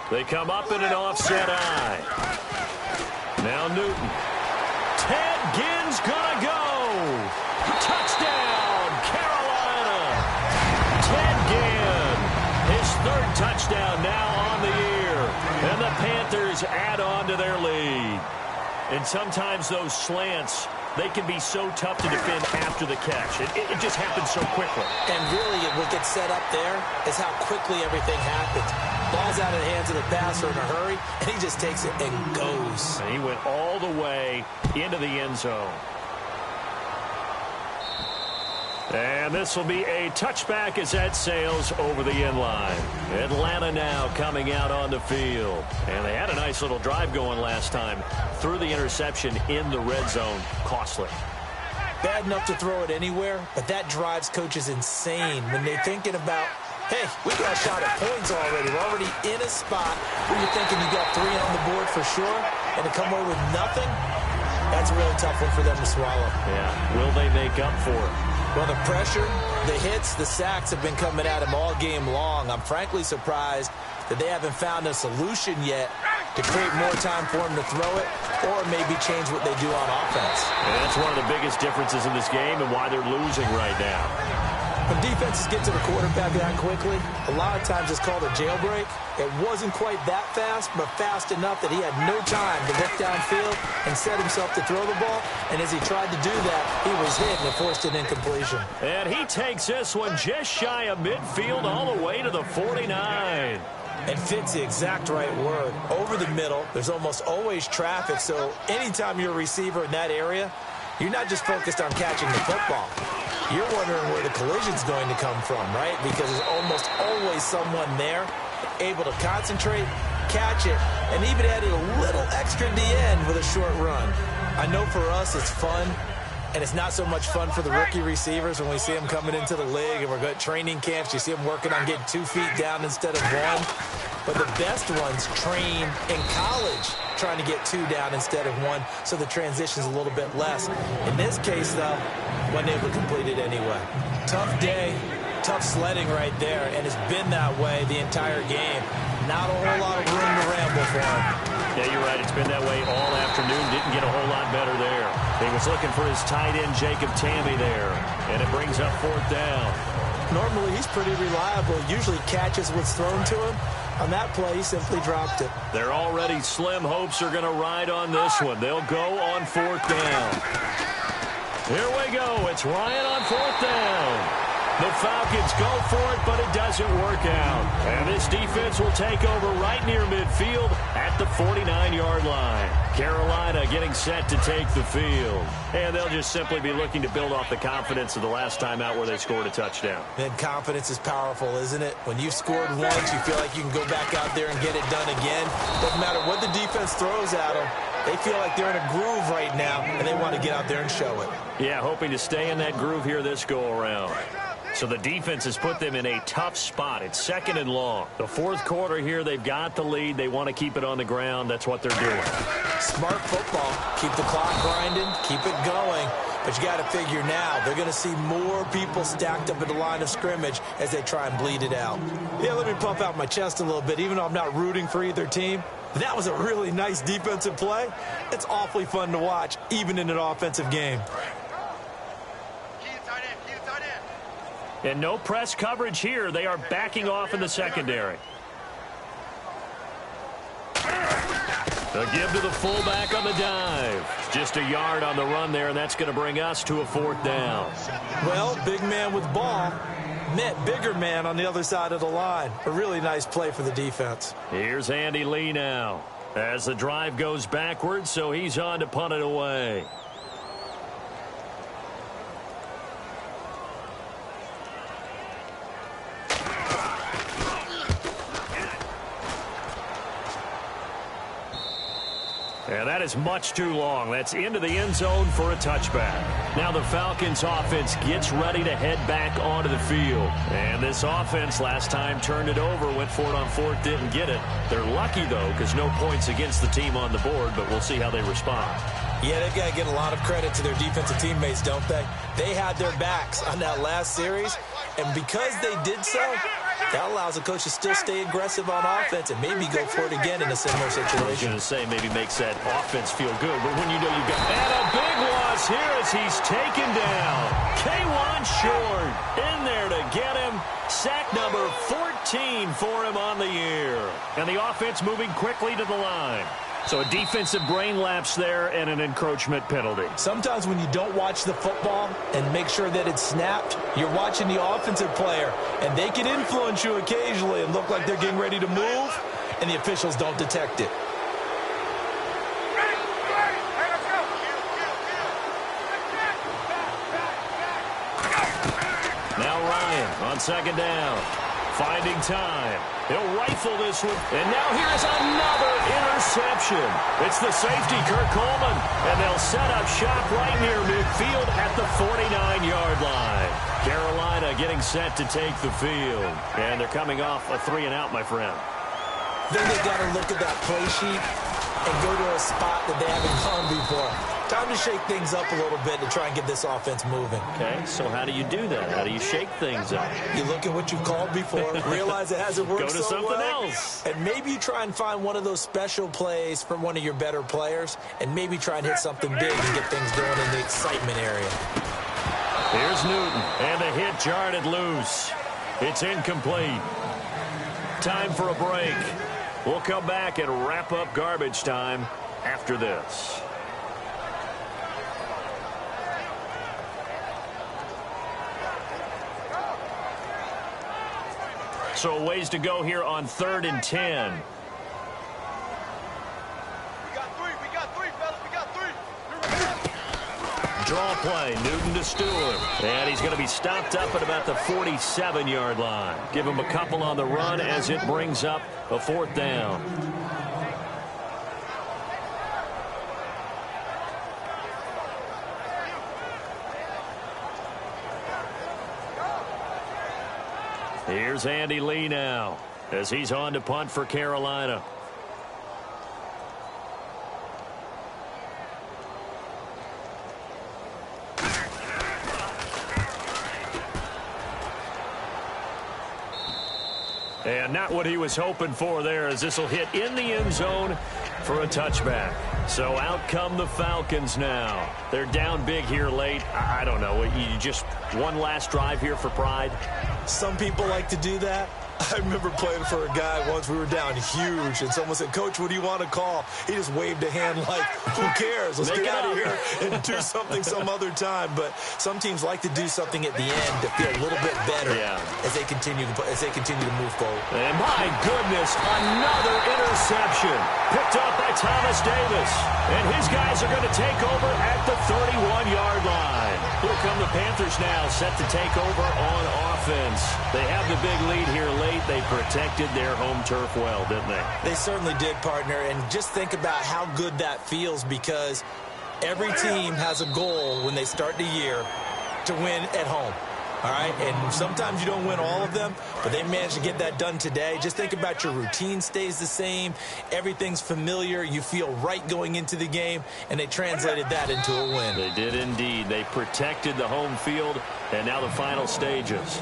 They come up in an offset eye. Now Newton. Ted Ginn's gonna go. Touchdown, Carolina. Ted Ginn, his third touchdown now on the year. And the Panthers add on to their lead. And sometimes those slants, they can be so tough to defend after the catch. It just happens so quickly. And really, what gets set up there is how quickly everything happens. Ball's out of the hands of the passer in a hurry, and he just takes it and goes. And he went all the way into the end zone. And this will be a touchback as that sails over the end line. Atlanta now coming out on the field. And they had a nice little drive going last time. Threw the interception in the red zone. Costly. Bad enough to throw it anywhere, but that drives coaches insane when they're thinking about, hey, we got a shot at points already. We're already in a spot where you're thinking you got 3 on the board for sure, and to come away with nothing, that's a really tough one for them to swallow. Yeah, will they make up for it? Well, the pressure, the hits, the sacks have been coming at him all game long. I'm frankly surprised that they haven't found a solution yet to create more time for him to throw it or maybe change what they do on offense. And that's one of the biggest differences in this game and why they're losing right now. When defenses get to the quarterback that quickly, a lot of times it's called a jailbreak. It wasn't quite that fast, but fast enough that he had no time to look downfield and set himself to throw the ball. And as he tried to do that, he was hit and it forced an incompletion. And he takes this one just shy of midfield all the way to the 49. And fits the exact right word. Over the middle, there's almost always traffic, so anytime you're a receiver in that area, you're not just focused on catching the football. You're wondering where the collision's going to come from, right? Because there's almost always someone there able to concentrate, catch it, and even added a little extra at the end with a short run. I know for us it's fun, and it's not so much fun for the rookie receivers when we see them coming into the league and we're going to training camps. You see them working on getting 2 feet down instead of 1. But the best ones train in college trying to get 2 down instead of 1, so the transition's a little bit less. In this case, though, wasn't able to complete it anyway. Tough day, tough sledding right there, and it's been that way the entire game. Not a whole lot of room to ramble for him. Yeah, you're right. It's been that way all afternoon. Didn't get a whole lot better there. He was looking for his tight end, Jacob Tammy, there, and it brings up 4th down. Normally, he's pretty reliable. Usually catches what's thrown to him. On that play, he simply dropped it. Their already slim hopes are going to ride on this one. They'll go on 4th down. Here we go. It's Ryan on 4th down. The Falcons go for it, but it doesn't work out. And this defense will take over right near midfield at the 49-yard line. Carolina getting set to take the field. And they'll just simply be looking to build off the confidence of the last time out where they scored a touchdown. Man, confidence is powerful, isn't it? When you've scored once, you feel like you can go back out there and get it done again. Doesn't matter what the defense throws at them. They feel like they're in a groove right now, and they want to get out there and show it. Yeah, hoping to stay in that groove here this go-around. So the defense has put them in a tough spot. It's 2nd and long. The fourth quarter here, they've got the lead. They want to keep it on the ground. That's what they're doing. Smart football. Keep the clock grinding. Keep it going. But you got to figure now, they're going to see more people stacked up at the line of scrimmage as they try and bleed it out. Yeah, let me pump out my chest a little bit, even though I'm not rooting for either team. That was a really nice defensive play. It's awfully fun to watch, even in an offensive game. And no press coverage here. They are backing off in the secondary. A give to the fullback on the dive. Just a yard on the run there, and that's going to bring us to a 4th down. Well, big man with ball met bigger man on the other side of the line. A really nice play for the defense. Here's Andy Lee now as the drive goes backwards, so he's on to punt it away. And that is much too long. That's into the end zone for a touchback. Now the Falcons offense gets ready to head back onto the field. And this offense last time turned it over, went for it on 4th, didn't get it. They're lucky, though, because no points against the team on the board, but we'll see how they respond. Yeah, they've got to get a lot of credit to their defensive teammates, don't they? They had their backs on that last series, and because they did so, that allows the coach to still stay aggressive on offense and maybe go for it again in a similar situation. I was going to say maybe makes that offense feel good, but when you know you've got... And a big loss here as he's taken down. K'Wan Short in there to get him. Sack number 14 for him on the year. And the offense moving quickly to the line. So a defensive brain lapse there and an encroachment penalty. Sometimes when you don't watch the football and make sure that it's snapped, you're watching the offensive player, and they can influence you occasionally and look like they're getting ready to move, and the officials don't detect it. Now Ryan on 2nd down. Finding time. He'll rifle this one. And now here's another interception. It's the safety, Kirk Coleman. And they'll set up shop right near midfield at the 49-yard line. Carolina getting set to take the field. And they're coming off a 3-and-out, my friend. Then they've got to look at that play sheet and go to a spot that they haven't gone before. Time to shake things up a little bit to try and get this offense moving. Okay, so how do you do that? How do you shake things up? You look at what you've called before, realize it hasn't worked so well. Go to something else. And maybe you try and find one of those special plays from one of your better players, and maybe try and hit something big and get things going in the excitement area. Here's Newton, and the hit jarred it loose. It's incomplete. Time for a break. We'll come back and wrap up garbage time after this. So a ways to go here on 3rd and 10. We got three, fellas. We got three. Draw play, Newton to Stewart. And he's going to be stopped up at about the 47-yard line. Give him a couple on the run as it brings up a 4th down. Here's Andy Lee now as he's on to punt for Carolina. And not what he was hoping for there, as this will hit in the end zone for a touchback. So out come the Falcons now. They're down big here late. I don't know. You just one last drive here for pride. Some people like to do that. I remember playing for a guy once. We were down huge, and someone said, "Coach, what do you want to call?" He just waved a hand like, "Who cares? Let's get out of here and do something some other time." But some teams like to do something at the end to feel a little bit better as they continue to move forward. And my goodness, another interception picked up by Thomas Davis. And his guys are going to take over at the 31-yard line. Here come the Panthers now, set to take over on offense. They have the big lead here late. They protected their home turf well, didn't they? They certainly did, partner. And just think about how good that feels, because every team has a goal when they start the year to win at home. All right, and sometimes you don't win all of them, but they managed to get that done today. Just think about your routine stays the same. Everything's familiar. You feel right going into the game, and they translated that into a win. They did indeed. They protected the home field, and now the final stages.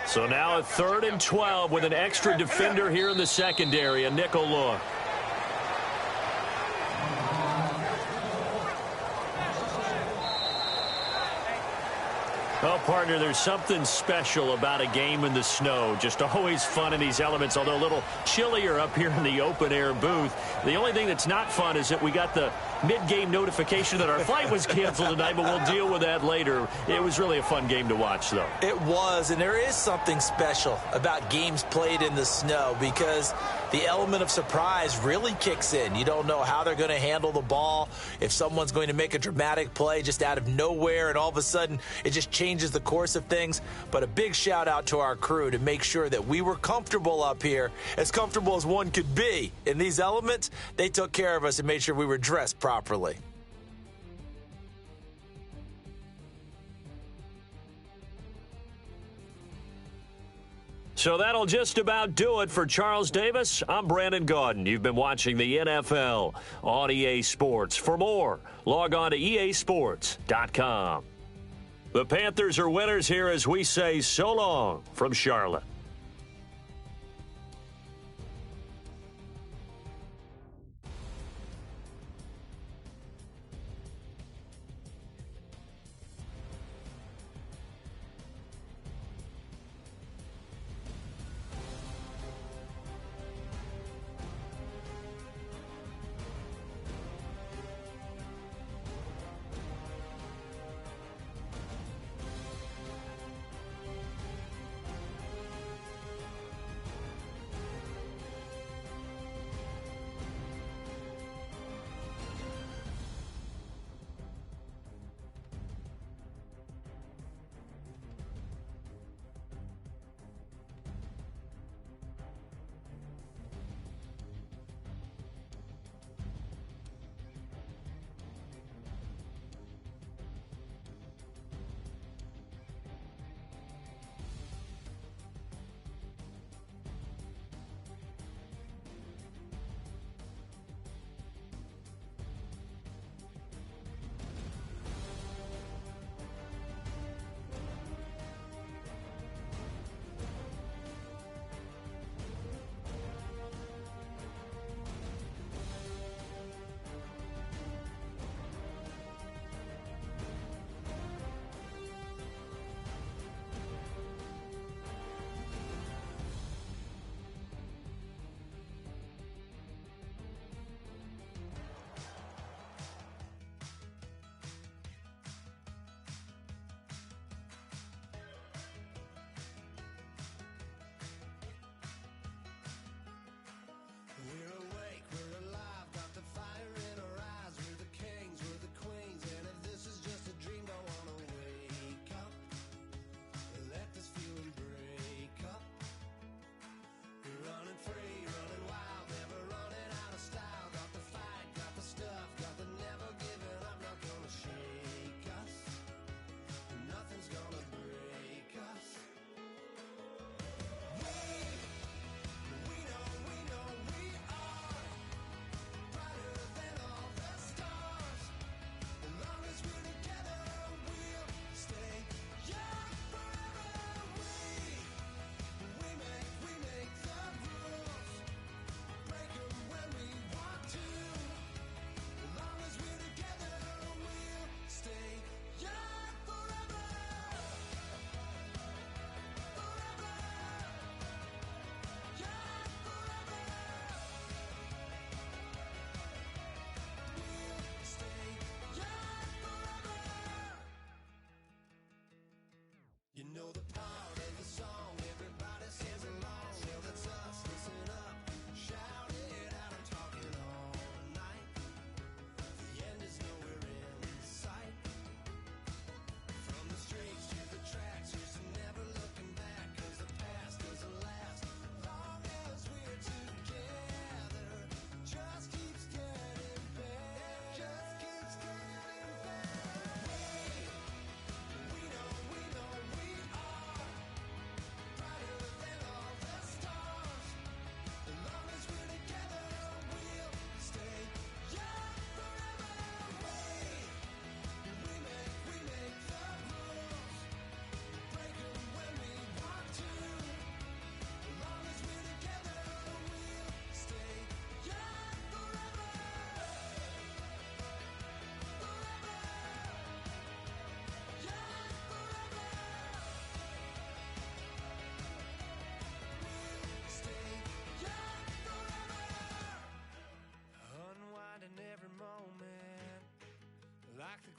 So now a 3rd and 12 with an extra defender here in the secondary, a nickel look. Well, partner, there's something special about a game in the snow. Just always fun in these elements, although a little chillier up here in the open-air booth. The only thing that's not fun is that we got the mid-game notification that our flight was canceled tonight, but we'll deal with that later. It was really a fun game to watch, though. It was, and there is something special about games played in the snow, because the element of surprise really kicks in. You don't know how they're going to handle the ball, if someone's going to make a dramatic play just out of nowhere, and all of a sudden it just changes the course of things. But a big shout out to our crew to make sure that we were comfortable up here, as comfortable as one could be. In these elements, they took care of us and made sure we were dressed properly. So that'll just about do it for Charles Davis. I'm Brandon Gaudin. You've been watching the NFL on EA Sports. For more, log on to easports.com. The Panthers are winners here as we say so long from Charlotte.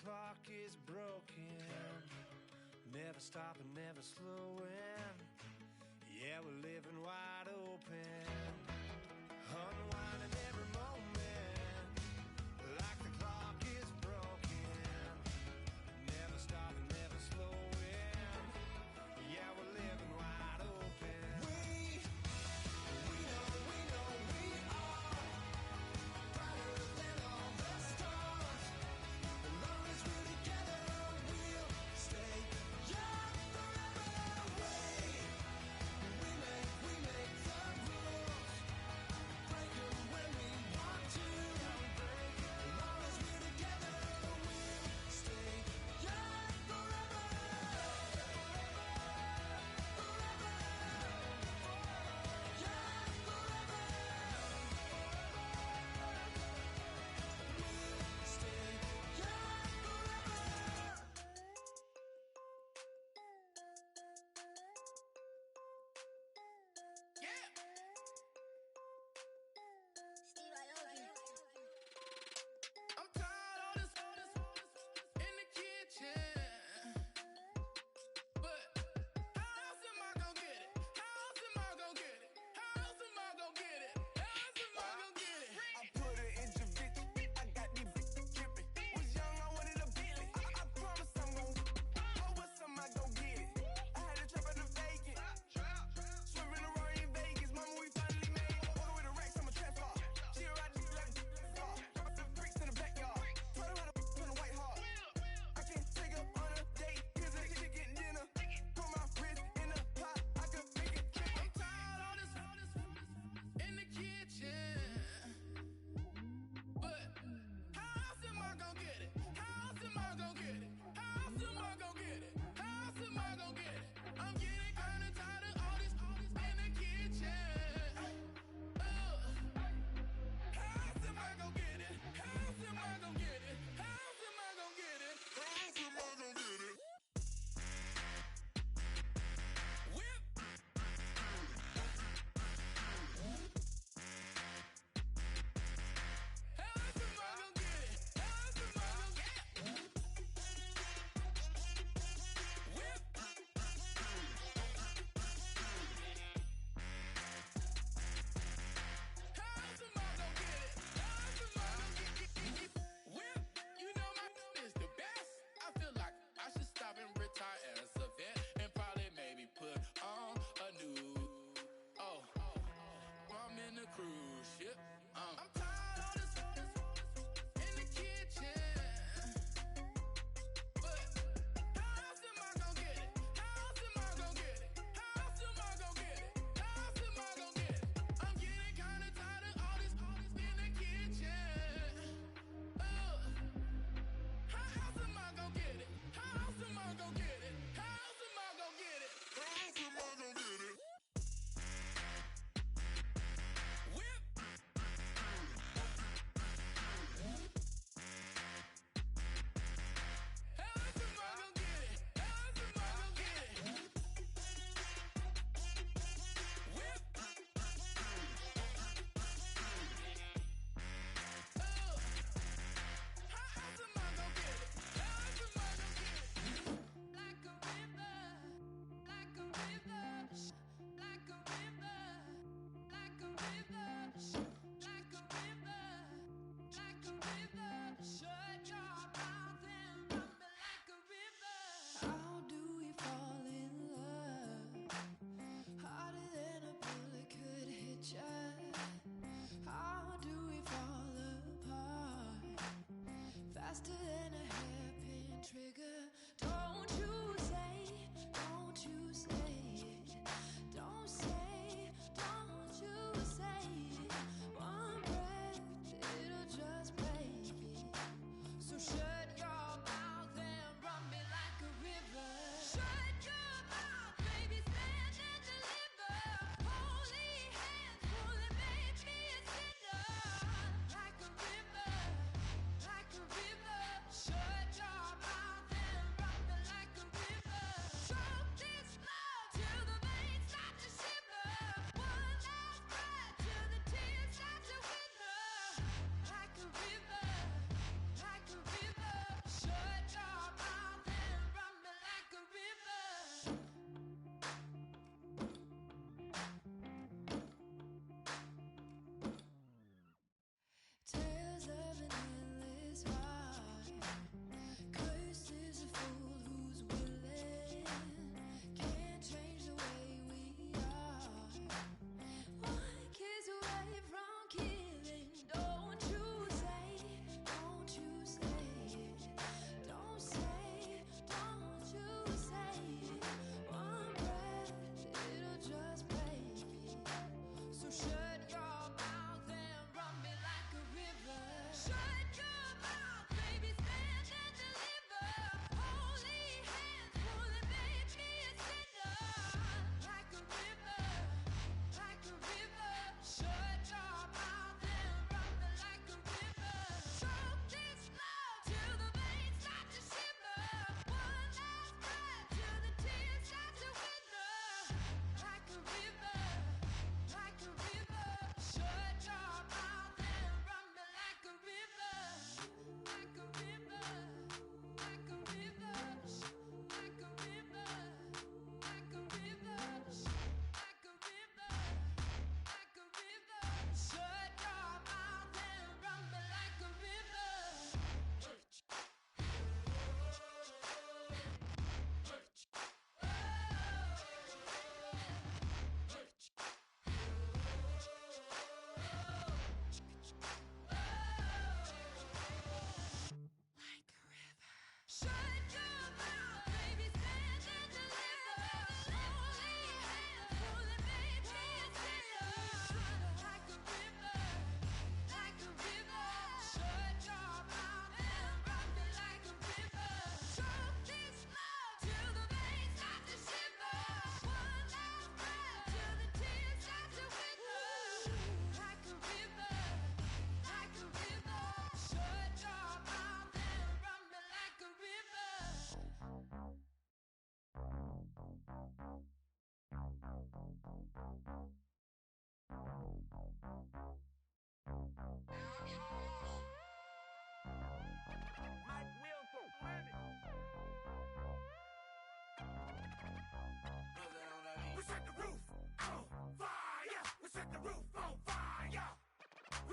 clock is broken, never stopping, never slowing. Yeah, we're living wide open, unwinding every moment, like the clock is broken, never stopping, never slowing. Yeah, we're living wide open. We know we are brighter than all the stars. As long as we're together, we'll stay young forever. We make the rules, break 'em when we want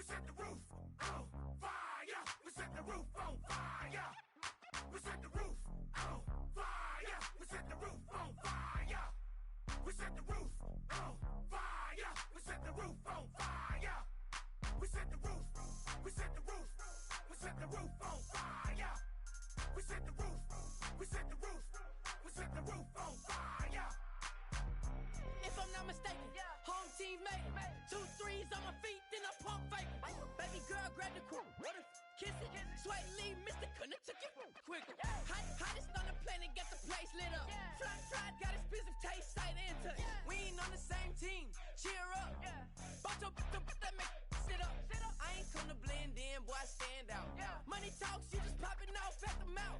set the roof on fire. We set the roof on fire. We set the roof on fire. We set the roof on fire. We set the roof on fire. We set the roof on fire. We set the roof. We set the roof. We set the roof on fire. We set the roof. We set the roof. We set the roof on fire. If I'm not mistaken, home team made it. 2 3s on my feet, then I pump fake. Baby girl, grab the crew. What if kiss it? Sway Lee, Mr. Couldn't took it quicker. Hottest on the planet, got the place lit up. Fly, got expensive taste, sight into. We ain't on the same team. Cheer up. Bunch of that make sit up. I ain't come to blend in, boy, I stand out. Money talks, you just popping off at the mouth.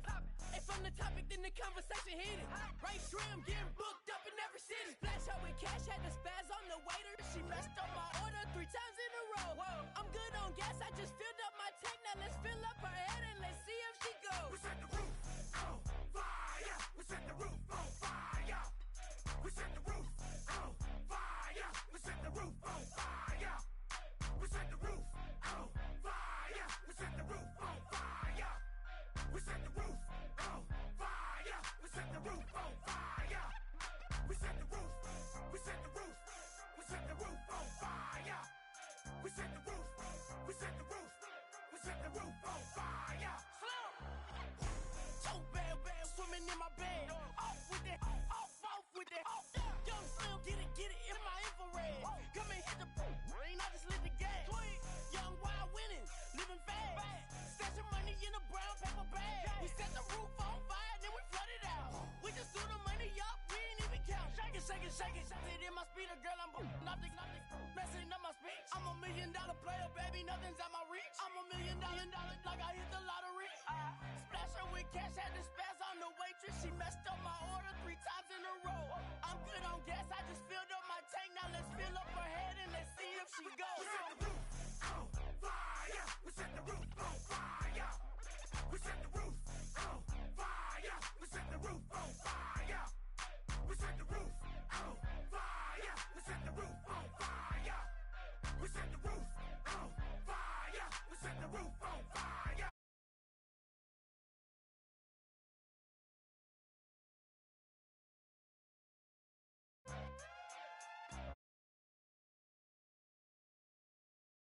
If I'm the topic, then the conversation heated. Right trim, getting booked up in every city. Splash out with cash, had to spaz on the waiter. She messed up my order 3 times in a row. I'm good on gas, I just feel